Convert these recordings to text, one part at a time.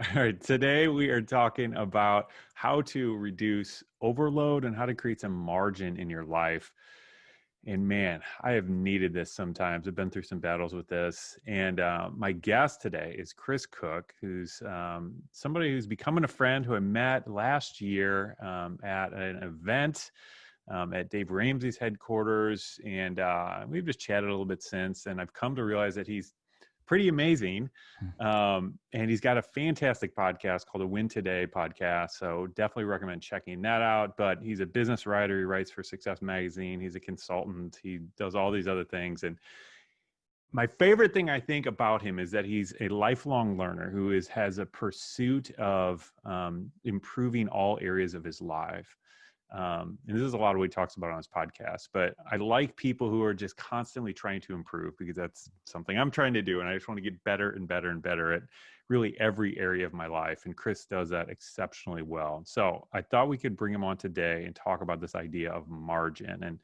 All right, today we are talking about how to reduce overload and how to create some margin in your life. And man, I have needed this sometimes. I've been through some battles with this. And my guest today is Chris Cook, who's somebody who's becoming a friend who I met last year at an event at Dave Ramsey's headquarters. And we've just chatted a little bit since. And I've come to realize that he's pretty amazing. And he's got a fantastic podcast called the Win Today podcast. So definitely recommend checking that out. But he's a business writer. He writes for Success Magazine. He's a consultant. He does all these other things. And my favorite thing I think about him is that he's a lifelong learner who has a pursuit of improving all areas of his life. And this is a lot of what he talks about on his podcast, but I like people who are just constantly trying to improve because that's something I'm trying to do. And I just want to get better and better and better at really every area of my life. And Chris does that exceptionally well. So I thought we could bring him on today and talk about this idea of margin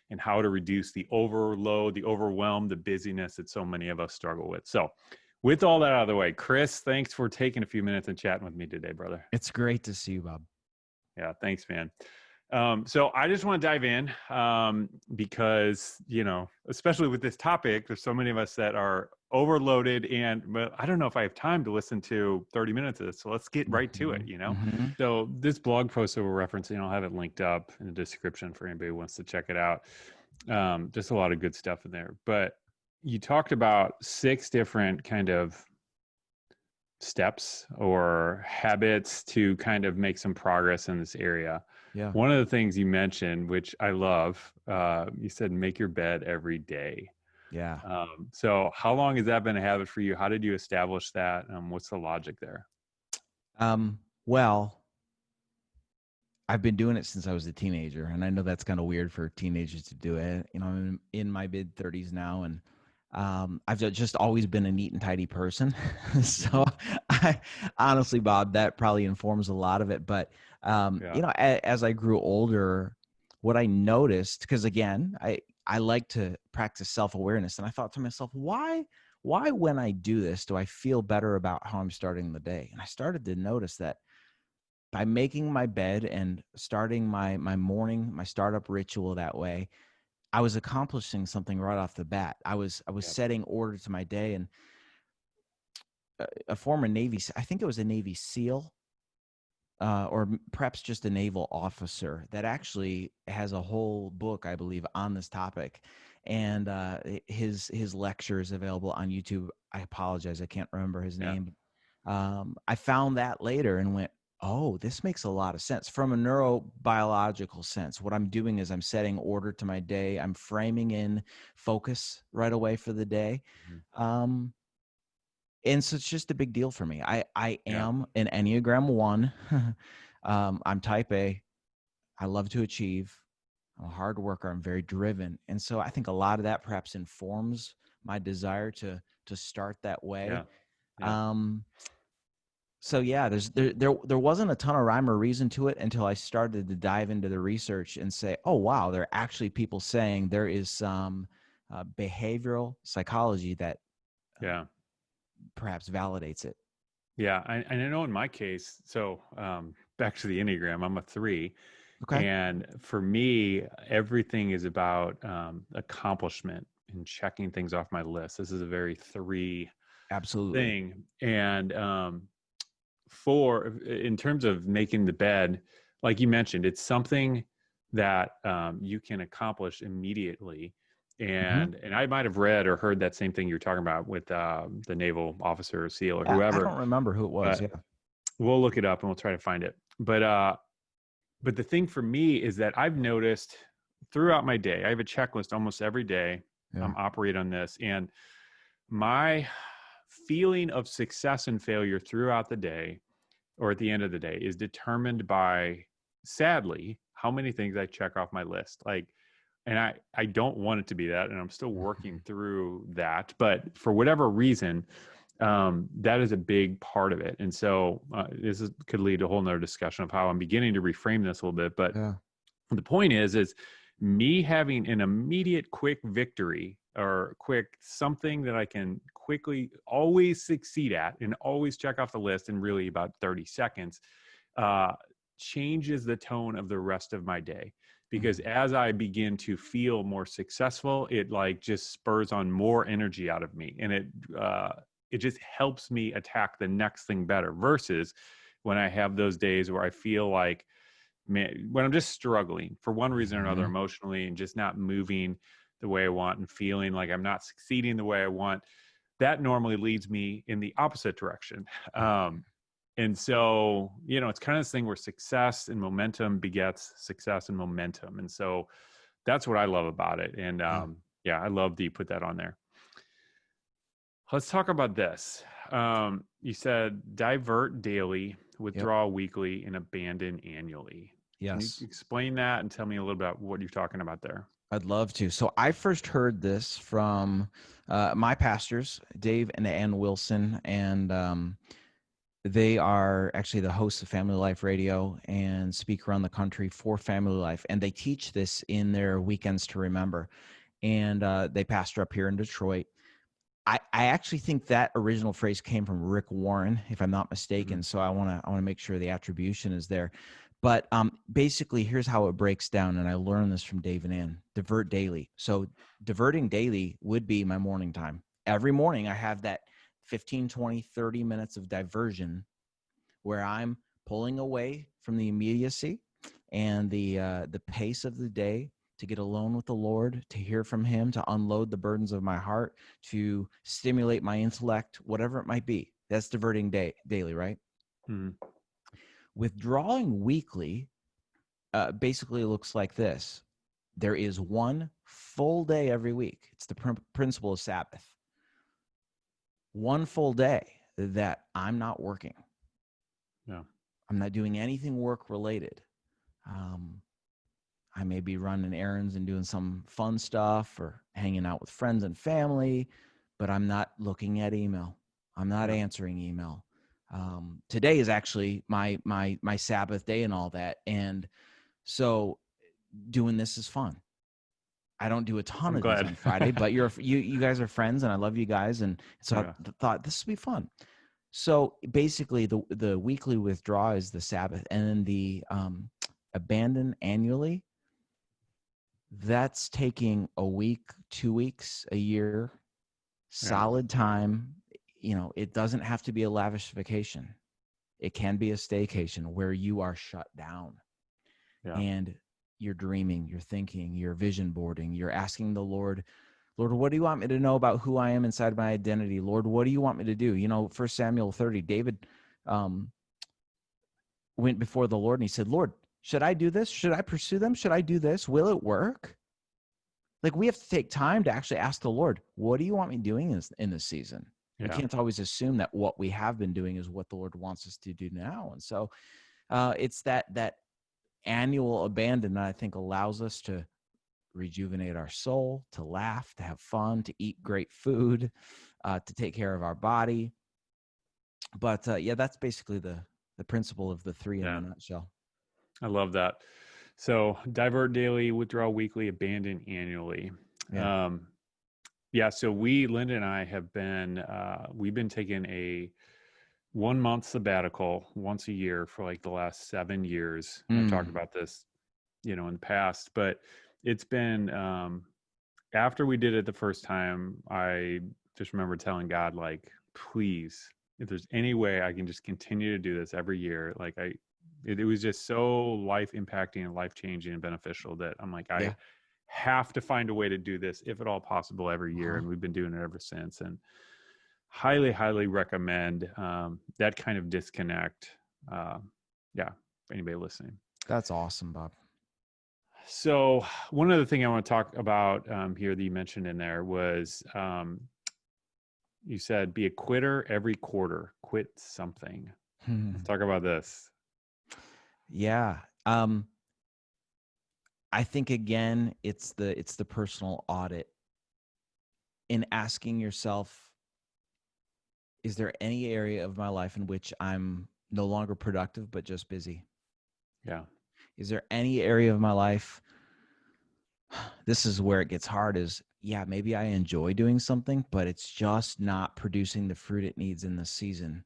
and how to reduce the overload, the overwhelm, the busyness that so many of us struggle with. So with all that out of the way, Chris, thanks for taking a few minutes and chatting with me today, brother. It's great to see you, Bob. Yeah, thanks, man. So I just want to dive in because, especially with this topic, there's so many of us that are overloaded but I don't know if I have time to listen to 30 minutes of this. So let's get right to it, Mm-hmm. So this blog post that we're referencing, I'll have it linked up in the description for anybody who wants to check it out. Just a lot of good stuff in there. But you talked about 6 different kind of steps or habits to kind of make some progress in this area. Yeah. One of the things you mentioned, which I love, you said, make your bed every day. Yeah. So how long has that been a habit for you? How did you establish that? What's the logic there? Well, I've been doing it since I was a teenager, and I know that's kind of weird for teenagers to do it. I'm in my mid 30s now, and I've just always been a neat and tidy person. So I honestly, Bob, that probably informs a lot of it. But, as I grew older, what I noticed, because again, I like to practice self-awareness. And I thought to myself, why when I do this, do I feel better about how I'm starting the day? And I started to notice that by making my bed and starting my morning, my startup ritual that way, I was accomplishing something right off the bat. I was setting order to my day. And a former Navy, I think it was a Navy SEAL, or perhaps just a naval officer that actually has a whole book, I believe, on this topic. And his lecture is available on YouTube. I apologize, I can't remember his name. I found that later and went, oh, this makes a lot of sense from a neurobiological sense. What I'm doing is I'm setting order to my day. I'm framing in focus right away for the day. Mm-hmm. And so it's just a big deal for me. I am an Enneagram 1. I'm type A. I love to achieve. I'm a hard worker. I'm very driven. And so I think a lot of that perhaps informs my desire to start that way. So there wasn't a ton of rhyme or reason to it until I started to dive into the research and say, oh, wow, there are actually people saying there is some behavioral psychology that perhaps validates it. Yeah. I know in my case, so back to the Enneagram, I'm a 3. Okay. And for me, everything is about accomplishment and checking things off my list. This is a very 3 thing. And in terms of making the bed, like you mentioned, it's something that you can accomplish immediately. And I might have read or heard that same thing you're talking about with the naval officer or SEAL or whoever. I don't remember who it was. We'll look it up and we'll try to find it. But the thing for me is that I've noticed throughout my day, I have a checklist almost every day. I'm operate on this, and my feeling of success and failure throughout the day or at the end of the day is determined by, sadly, how many things I check off my list. And I don't want it to be that, and I'm still working through that. But for whatever reason, that is a big part of it. And so could lead to a whole nother discussion of how I'm beginning to reframe this a little bit. But the point is me having an immediate quick victory or quick something that I can quickly always succeed at and always check off the list in really about 30 seconds, uh, changes the tone of the rest of my day. Because as I begin to feel more successful, it like just spurs on more energy out of me, and it just helps me attack the next thing better. Versus when I have those days where I feel like, man, when I'm just struggling for one reason or another Mm-hmm. emotionally and just not moving the way I want and feeling like I'm not succeeding the way I want, that normally leads me in the opposite direction. And so, it's kind of this thing where success and momentum begets success and momentum. And so that's what I love about it. And Yeah. yeah, I love that you put that on there. Let's talk about this. You said divert daily, Yep. withdraw weekly, and abandon annually. Can you Yes. explain that and tell me a little about what you're talking about there? I'd love to. So I first heard this from my pastors, Dave and Ann Wilson, and they are actually the hosts of Family Life Radio and speak around the country for Family Life. And they teach this in their Weekends to Remember. And they pastor up here in Detroit. I actually think that original phrase came from Rick Warren, if I'm not Mm-hmm. mistaken. So I want to make sure the attribution is there. But basically, here's how it breaks down, and I learned this from Dave and Ann. Divert daily. So diverting daily would be my morning time. Every morning, I have that 15, 20, 30 minutes of diversion where I'm pulling away from the immediacy and the pace of the day to get alone with the Lord, to hear from Him, to unload the burdens of my heart, to stimulate my intellect, whatever it might be. That's diverting daily, right? Mm-hmm. Withdrawing weekly basically looks like this. There is one full day every week. It's the principle of Sabbath. One full day that I'm not working. Yeah. I'm not doing anything work related. Um, I may be running errands and doing some fun stuff or hanging out with friends and family, but I'm not looking at email. I'm not Yeah. answering email. Today is actually my Sabbath day and all that, and so doing this is fun. I don't do a ton I'm of these glad. on Friday, but you guys are friends, and I love you guys, and so Yeah. I thought this would be fun. So basically, the weekly withdraw is the Sabbath, and then the abandon annually. That's taking a week, 2 weeks, a year, Yeah. solid time. It doesn't have to be a lavish vacation. It can be a staycation where you are shut down Yeah. and you're dreaming, you're thinking, you're vision boarding, you're asking the Lord, Lord, what do you want me to know about who I am inside my identity? Lord, what do you want me to do? 1 Samuel 30, David um, went before the Lord and he said, Lord, should I do this? Should I pursue them? Should I do this? Will it work? Like, we have to take time to actually ask the Lord, what do you want me doing in this season? We Yeah. can't always assume that what we have been doing is what the Lord wants us to do now. And so it's that annual abandon that I think allows us to rejuvenate our soul, to laugh, to have fun, to eat great food, to take care of our body. But yeah, that's basically the principle of the three in Yeah. a nutshell. I love that. So divert daily, withdraw weekly, abandon annually. Yeah. Um, yeah. So Linda and I have been, we've been taking a 1 month sabbatical once a year for like the last 7 years. I've talked Mm. about this, in the past, but it's been, after we did it the first time, I just remember telling God, like, please, if there's any way I can just continue to do this every year, like it was just so life impacting and life changing and beneficial that I'm like, I Yeah. have to find a way to do this if at all possible every year. Uh-huh. And we've been doing it ever since. And highly, highly recommend that kind of disconnect. Uh, yeah, for anybody listening. That's awesome, Bob. So one other thing I want to talk about here that you mentioned in there was you said be a quitter every quarter. Quit something. Let's talk about this. Yeah. I think again, it's the personal audit in asking yourself, is there any area of my life in which I'm no longer productive but just busy? Yeah. Is there any area of my life this is where it gets hard is, yeah, maybe I enjoy doing something, but it's just not producing the fruit it needs in the season.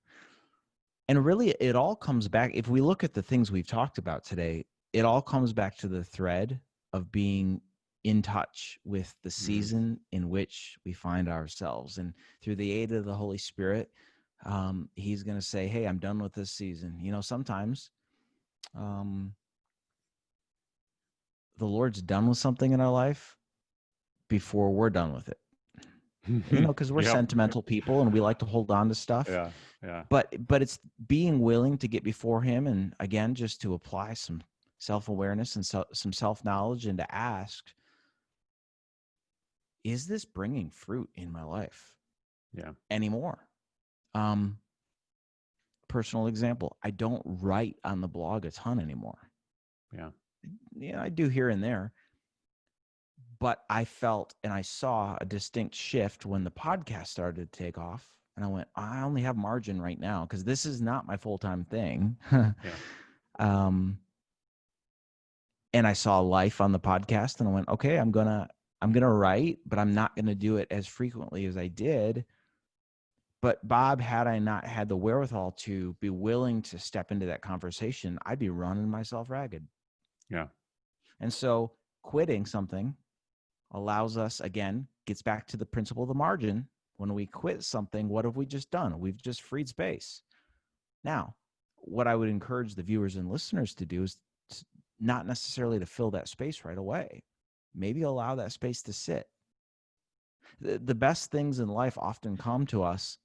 And really, it all comes back. If we look at the things we've talked about today, it all comes back to the thread of being in touch with the Mm, season in which we find ourselves. And through the aid of the Holy Spirit, he's going to say, hey, I'm done with this season. Sometimes um, the Lord's done with something in our life before we're done with it. Because we're yep. sentimental people and we like to hold on to stuff. Yeah. Yeah. But it's being willing to get before him, and again, just to apply some self-awareness and some self-knowledge, and to ask, is this bringing fruit in my life Yeah. anymore? um Personal example, I don't write on the blog a ton anymore. Yeah. Yeah, I do here and there, but I felt and I saw a distinct shift when the podcast started to take off, and I went, I only have margin right now because this is not my full-time thing. Yeah. um and I saw life on the podcast, and I went, okay, I'm gonna write, but I'm not gonna do it as frequently as I did. But Bob, had I not had the wherewithal to be willing to step into that conversation, I'd be running myself ragged. Yeah. And so quitting something allows us, again, gets back to the principle of the margin. When we quit something, what have we just done? We've just freed space. Now, what I would encourage the viewers and listeners to do is not necessarily to fill that space right away. Maybe allow that space to sit. The best things in life often come to us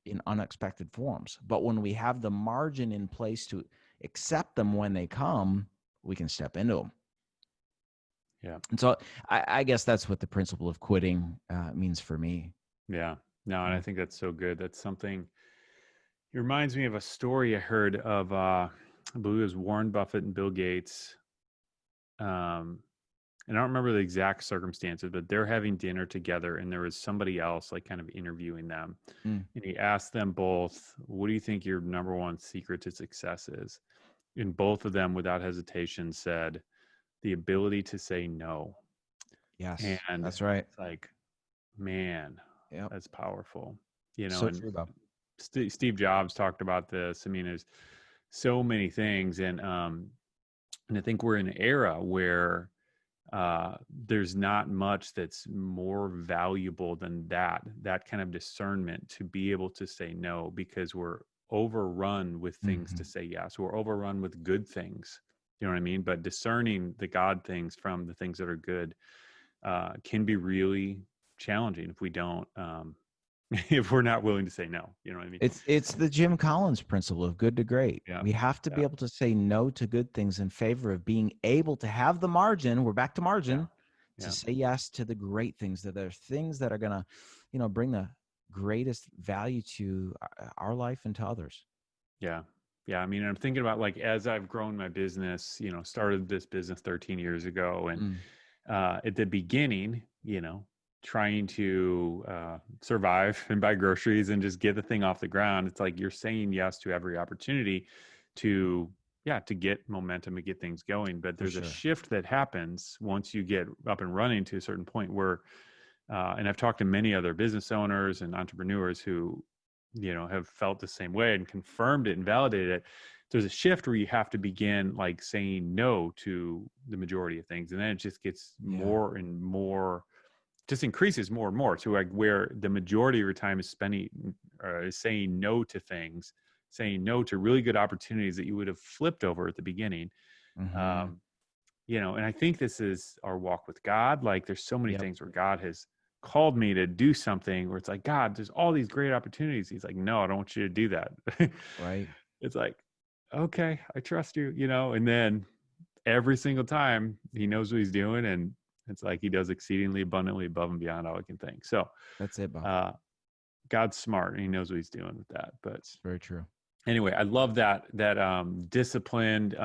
in unexpected forms. But when we have the margin in place to accept them when they come, we can step into them. Yeah. And so I guess that's what the principle of quitting means for me. Yeah. No, and I Yeah. think that's so good. That's something. It reminds me of a story I heard of. I believe it was Warren Buffett and Bill Gates. Um, and I don't remember the exact circumstances, but they're having dinner together, and there was somebody else like kind of interviewing them, Mm, and he asked them both, "What do you think your number one secret to success is?" And both of them, without hesitation, said, "The ability to say no." yes, And that's right. it's like, man, Yep. that's powerful, So and true, Bob. Steve Jobs talked about this. I mean, there's so many things, and I think we're in an era where there's not much that's more valuable than that kind of discernment to be able to say no, because we're overrun with things to Hmm. say yes. We're overrun with good things. You know what I mean? But discerning the God things from the things that are good can be really challenging if we don't, if we're not willing to say no. You know what I mean? It's the Jim Collins principle of good to great. Yeah. We have to Yeah. be able to say no to good things in favor of being able to have the margin. We're back to Yeah. margin to Yeah. say yes to the great things, that are things that are gonna, bring the greatest value to our life and to others. Yeah. Yeah. I mean, I'm thinking about like as I've grown my business, started this business 13 years ago. And Mm, at the beginning, trying to survive and buy groceries and just get the thing off the ground, it's like you're saying yes to every opportunity to, yeah, to get momentum and get things going. But for there's a sure. shift that happens once you get up and running to a certain point where, and I've talked to many other business owners and entrepreneurs who, have felt the same way and confirmed it and validated it. There's a shift where you have to begin like saying no to the majority of things. And then it just gets Yeah. more and more, just increases more and more to like where the majority of your time is spending, is saying no to things, saying no to really good opportunities that you would have flipped over at the beginning. Hmm. Um, and I think this is our walk with God. Like there's so many Yep. things where God has called me to do something where it's like, God, there's all these great opportunities. He's like, no, I don't want you to do that. Right. It's like, okay, I trust you, and then every single time he knows what he's doing. And it's like, he does exceedingly abundantly above and beyond all I can think. So, That's it, Bob. uh, God's smart and he knows what he's doing with that. But It's very true. anyway, I love that disciplined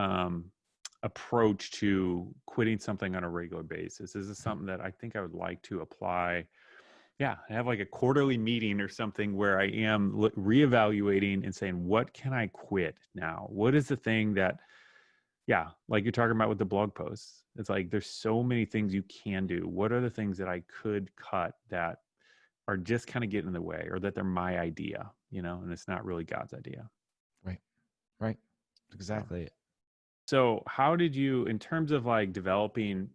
approach to quitting something on a regular basis. This is something that I think I would like to apply. Yeah, have like a quarterly meeting or something where I am reevaluating and saying, what can I quit now? What is the thing that Yeah, like you're talking about with the blog posts. It's like there's so many things you can do. What are the things that I could cut that are just kind of getting in the way, or that they're my idea, and it's not really God's idea. Right. Right. So, Exactly. so how did you, in terms of like developing,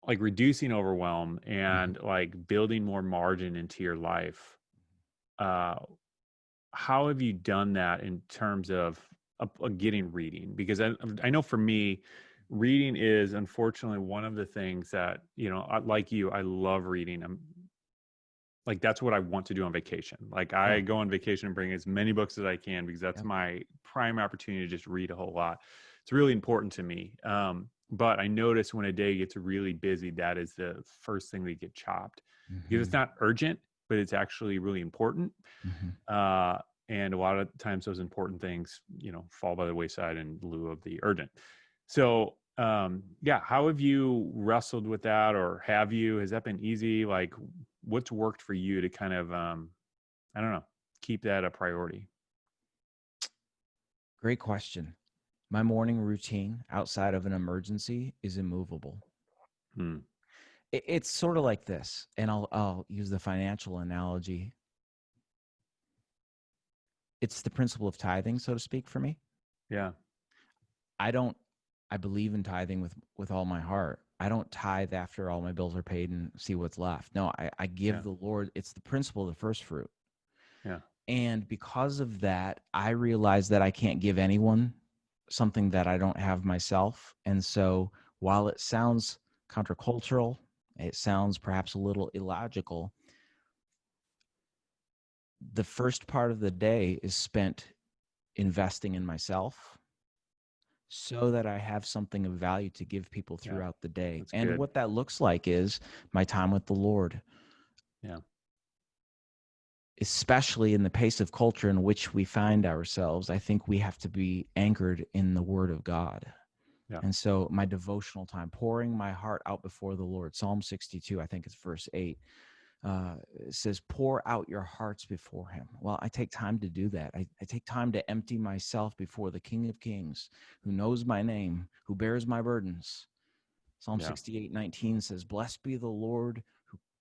like reducing overwhelm Mhm. and like building more margin into your life, uh, how have you done that in terms of getting reading? Because I know for me, reading is unfortunately one of the things that, like you, I love reading. I'm like, that's what I want to do on vacation. Like I Oh, go on vacation and bring as many books as I can because that's yep. my prime opportunity to just read a whole lot. It's really important to me. But I notice when a day gets really busy, that is the first thing that get chopped because it's Mhm. not urgent, but it's actually really important. Mhm. Uh, and a lot of times those important things, fall by the wayside in lieu of the urgent. So, yeah, how have you wrestled with that, or has that been easy? Like, what's worked for you to kind of, I don't know, keep that a priority? Great question. My morning routine outside of an emergency is immovable. Hmm. It's sort of like this, and I'll use the financial analogy. It's the principle of tithing, so to speak, for me. Yeah. I don't I believe in tithing with all my heart. I don't tithe after all my bills are paid and see what's left. No, I give Yeah. the Lord, it's the principle of the first fruit. Yeah. And because of that, I realize that I can't give anyone something that I don't have myself. And so while it sounds countercultural, it sounds perhaps a little illogical, the first part of the day is spent investing in myself so that I have something of value to give people Yeah. throughout the day. That's And good. what that looks like is my time with the Lord, Yeah. especially in the pace of culture in which we find ourselves. I think we have to be anchored in the Word of God. Yeah. And so my devotional time, pouring my heart out before the Lord, Psalm 62, I think it's verse 8, it says, pour out your hearts before him. Well, I take time to do that. I take time to empty myself before the King of Kings, who knows my name, who bears my burdens. Psalm Yeah. 68:19 says, blessed be the Lord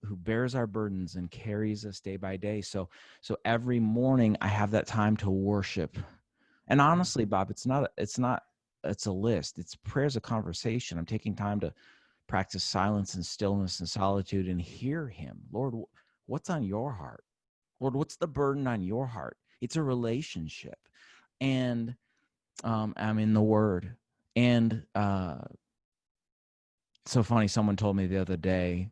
who bears our burdens and carries us day by day. So every morning I have that time to worship. And Yeah. honestly, Bob, it's a list. It's prayer's a conversation. I'm taking time to practice silence and stillness and solitude and hear him. Lord, what's on your heart? Lord, what's the burden on your heart? It's a relationship. And I'm in the word. And so funny, someone told me the other day,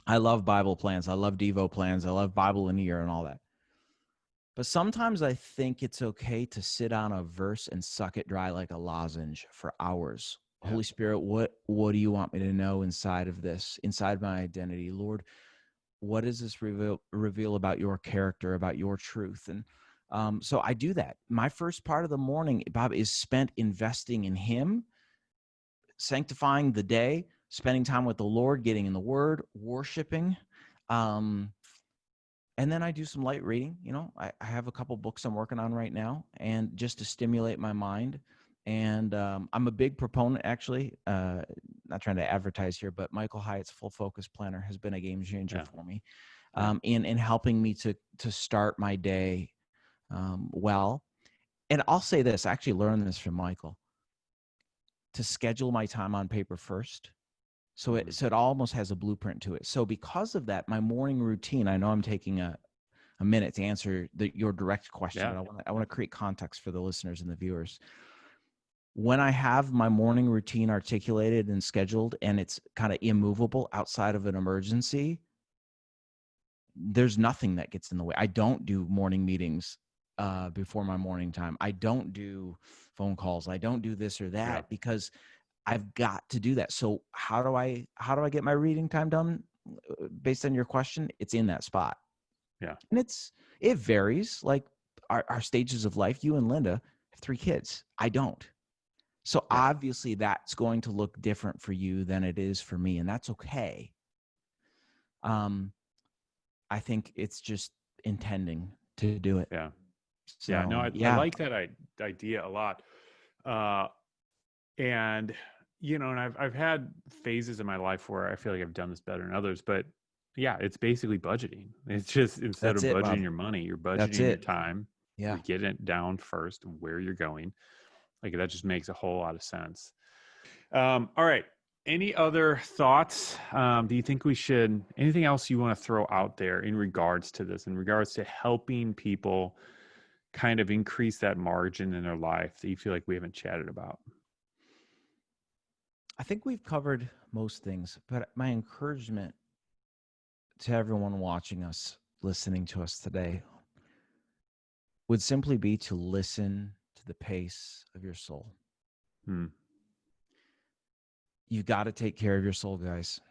I love Bible plans. I love Devo plans. I love Bible in a year and all that. But sometimes I think it's okay to sit on a verse and suck it dry like a lozenge for hours. Yeah. Holy Spirit, what do you want me to know inside of this, inside my identity? Lord, what does this reveal about your character, about your truth? And so I do that. My first part of the morning, Bob, is spent investing in him, sanctifying the day, spending time with the Lord, getting in the word, worshiping. Um, and then I do some light reading. I have a couple books I'm working on right now, and just to stimulate my mind. And I'm a big proponent, actually, not trying to advertise here, but Michael Hyatt's Full Focus Planner has been a game changer Yeah. for me, Yeah. in helping me to start my day well. And I'll say this, I actually learned this from Michael, to schedule my time on paper first. So Hmm. it almost has a blueprint to it. So because of that, my morning routine, I know I'm taking a minute to answer your direct question, Yeah. but I want to create context for the listeners and the viewers. When I have my morning routine articulated and scheduled, and it's kind of immovable outside of an emergency, there's nothing that gets in the way. I don't do morning meetings before my morning time. I don't do phone calls. I don't do this or Yeah. that because I've got to do that. So how do I get my reading time done? Based on your question, it's in that spot. Yeah. And it varies. Like our stages of life. You and Linda have 3 kids. I don't. So Yeah. obviously that's going to look different for you than it is for me, and that's okay. Um, I think it's just intending to do it. Yeah. Yeah. No, So I yeah. like that idea a lot. Uh, and and I've had phases in my life where I feel like I've done this better than others, but yeah, it's basically budgeting. It's just instead That's of it, budgeting Bob. your money, you're That's budgeting your it. time. Yeah. You're getting it down first, where you're going. Like that just makes a whole lot of sense. All right. Any other thoughts? Do you think we should, anything else you want to throw out there in regards to this, in regards to helping people kind of increase that margin in their life that you feel like we haven't chatted about? I think we've covered most things, but my encouragement to everyone watching us, listening to us today, would simply be to listen to the pace of your soul. Hmm. You got to take care of your soul, guys.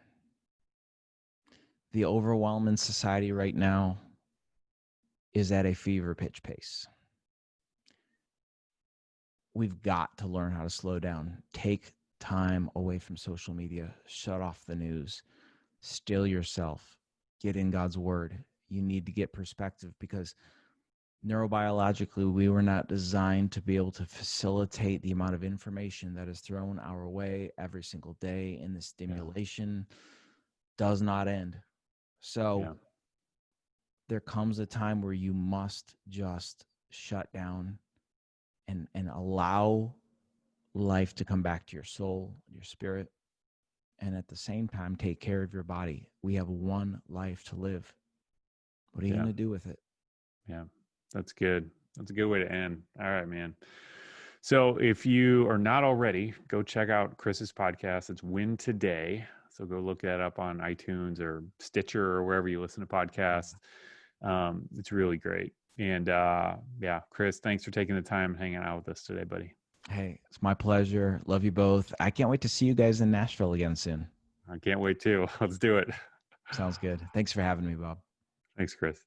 The overwhelm in society right now is at a fever pitch pace. We've got to learn how to slow down, take time away from social media, shut off the news, still yourself, get in God's word. You need to get perspective because neurobiologically, we were not designed to be able to facilitate the amount of information that is thrown our way every single day, and the Yeah. stimulation does not end. So Yeah. there comes a time where you must just shut down and allow life to come back to your soul, your spirit, and at the same time take care of your body. We have one life to live. What are you Yeah. going to do with it? Yeah. That's good. That's a good way to end. All right, man. So if you are not already, go check out Chris's podcast. It's Win Today. So go look that up on iTunes or Stitcher or wherever you listen to podcasts. It's really great. And yeah, Chris, thanks for taking the time and hanging out with us today, buddy. Hey, it's my pleasure. Love you both. I can't wait to see you guys in Nashville again soon. I can't wait too. Let's do it. Sounds good. Thanks for having me, Bob. Thanks, Chris.